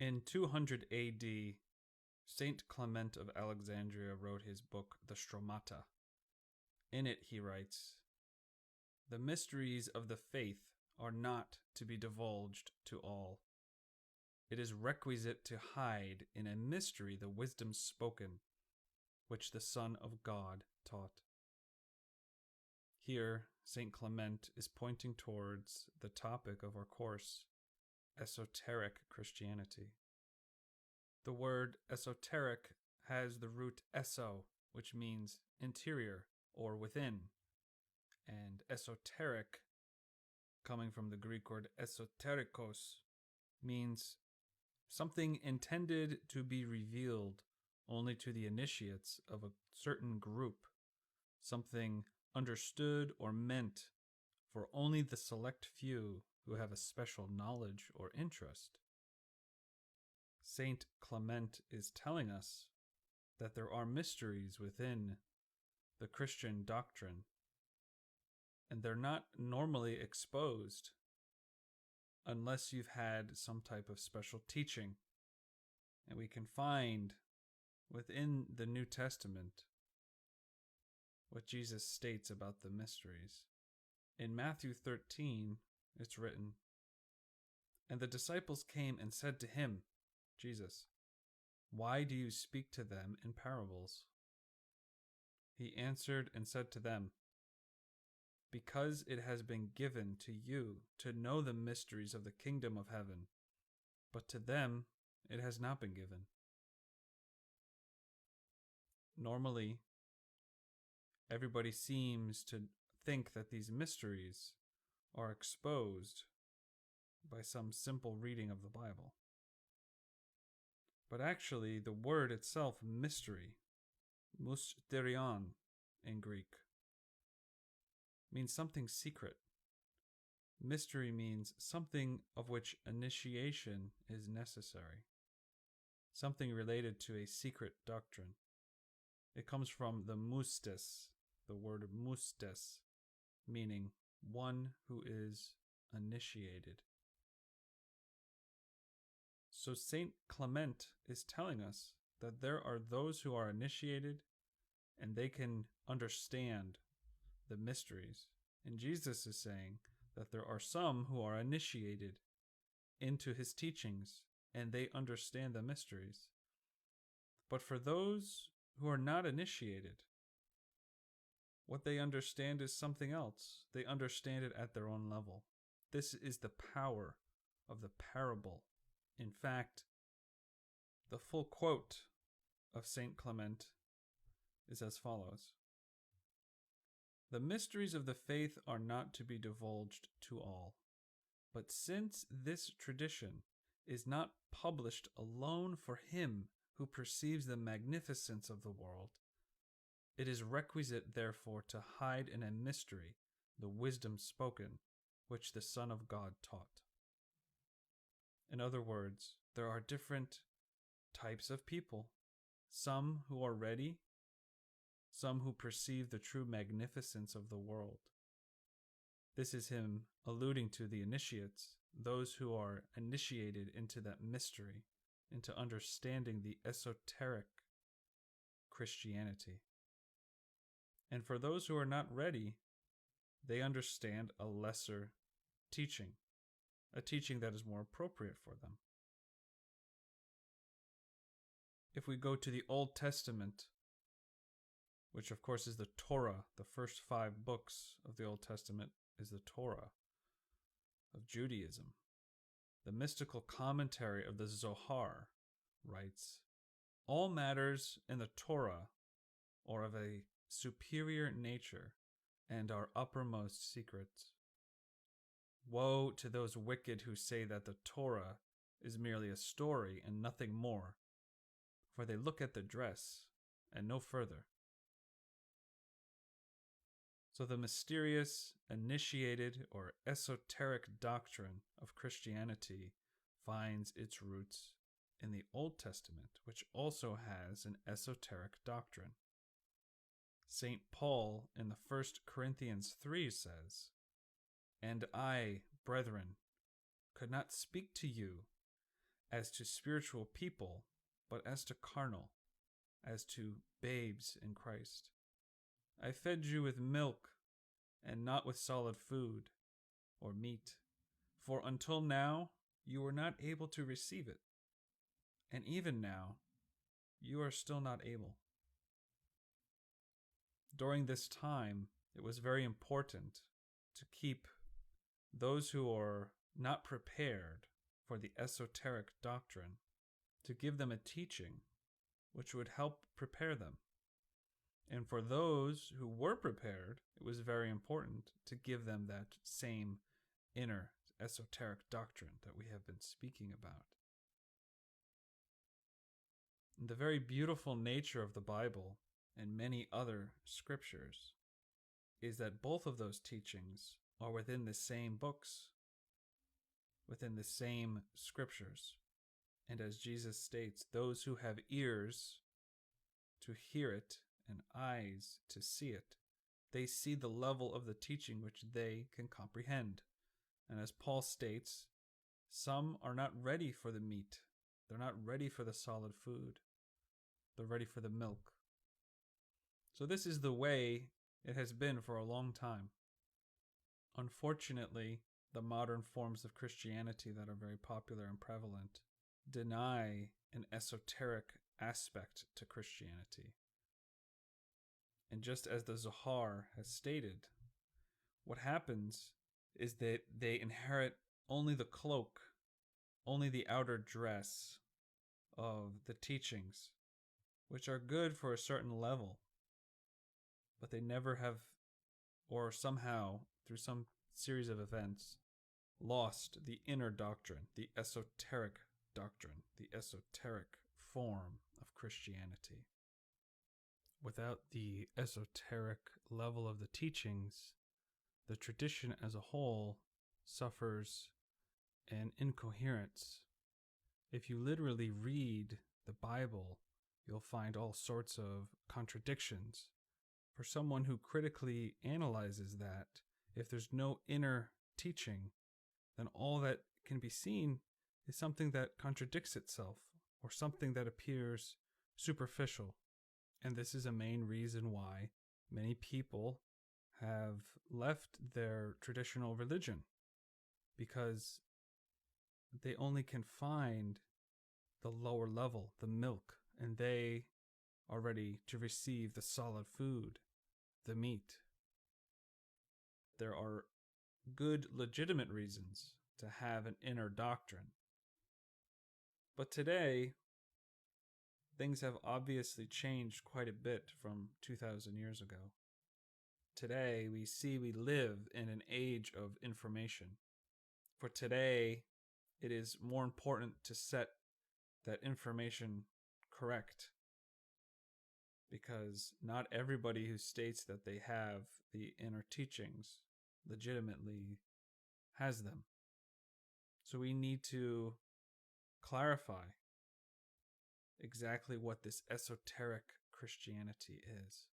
In 200 AD, Saint Clement of Alexandria wrote his book, the Stromata. In it he writes, "The mysteries of the faith are not to be divulged to all. It is requisite to hide in a mystery the wisdom spoken, which the Son of God taught." Here, Saint Clement is pointing towards the topic of our course, esoteric Christianity. The word esoteric has the root eso, which means interior or within, and esoteric, coming from the Greek word esoterikos, means something intended to be revealed only to the initiates of a certain group, something understood or meant for only the select few who have a special knowledge or interest. Saint Clement is telling us that there are mysteries within the Christian doctrine, and they're not normally exposed unless you've had some type of special teaching. And we can find within the New Testament what Jesus states about the mysteries. In Matthew 13, it's written, "And the disciples came and said to him," Jesus, "Why do you speak to them in parables?" He answered and said to them, "Because it has been given to you to know the mysteries of the kingdom of heaven, but to them it has not been given." Normally, everybody seems to think that these mysteries are exposed by some simple reading of the Bible. But actually, the word itself, mystery, mysterion in Greek, means something secret. Mystery means something of which initiation is necessary, something related to a secret doctrine. It comes from the mustes, the word mustes, meaning one who is initiated. So Saint Clement is telling us that there are those who are initiated and they can understand the mysteries. And Jesus is saying that there are some who are initiated into his teachings and they understand the mysteries. But for those who are not initiated, what they understand is something else. They understand it at their own level. This is the power of the parable. In fact, the full quote of Saint Clement is as follows: "The mysteries of the faith are not to be divulged to all. But since this tradition is not published alone for him who perceives the magnificence of the world, it is requisite therefore to hide in a mystery the wisdom spoken, which the Son of God taught." In other words, there are different types of people, some who are ready, some who perceive the true magnificence of the world. This is him alluding to the initiates, those who are initiated into that mystery, into understanding the esoteric Christianity. And for those who are not ready, they understand a lesser teaching, a teaching that is more appropriate for them. If we go to the Old Testament, which of course is the Torah, the first 5 books of the Old Testament is the Torah of Judaism. The mystical commentary of the Zohar writes, "All matters in the Torah are of a superior nature and are uppermost secrets. Woe to those wicked who say that the Torah is merely a story and nothing more, for they look at the dress and no further." So the mysterious, initiated, or esoteric doctrine of Christianity finds its roots in the Old Testament, which also has an esoteric doctrine. St. Paul in the 1 Corinthians 3 says, "And I, brethren, could not speak to you as to spiritual people, but as to carnal, as to babes in Christ. I fed you with milk and not with solid food or meat, for until now you were not able to receive it, and even now you are still not able. During this time, it was very important to keep those who are not prepared for the esoteric doctrine, to give them a teaching which would help prepare them. And for those who were prepared, it was very important to give them that same inner esoteric doctrine that we have been speaking about. And the very beautiful nature of the Bible and many other scriptures is that both of those teachings are within the same books, within the same scriptures. And as Jesus states, those who have ears to hear it and eyes to see it, they see the level of the teaching which they can comprehend. And as Paul states, some are not ready for the meat. They're not ready for the solid food. They're ready for the milk. So this is the way it has been for a long time. Unfortunately, the modern forms of Christianity that are very popular and prevalent deny an esoteric aspect to Christianity. And just as the Zohar has stated, what happens is that they inherit only the cloak, only the outer dress of the teachings, which are good for a certain level, but they never have, or somehow, through some series of events, lost the inner doctrine, the esoteric doctrine, the esoteric form of Christianity. Without the esoteric level of the teachings, the tradition as a whole suffers an incoherence. If you literally read the Bible, you'll find all sorts of contradictions. For someone who critically analyzes that, if there's no inner teaching, then all that can be seen is something that contradicts itself, or something that appears superficial. And this is a main reason why many people have left their traditional religion, because they only can find the lower level, the milk, and they are ready to receive the solid food, the meat. There are good, legitimate reasons to have an inner doctrine. But today, things have obviously changed quite a bit from 2,000 years ago. Today, we live in an age of information. For today, it is more important to set that information correct, because not everybody who states that they have the inner teachings legitimately has them. So we need to clarify exactly what this esoteric Christianity is.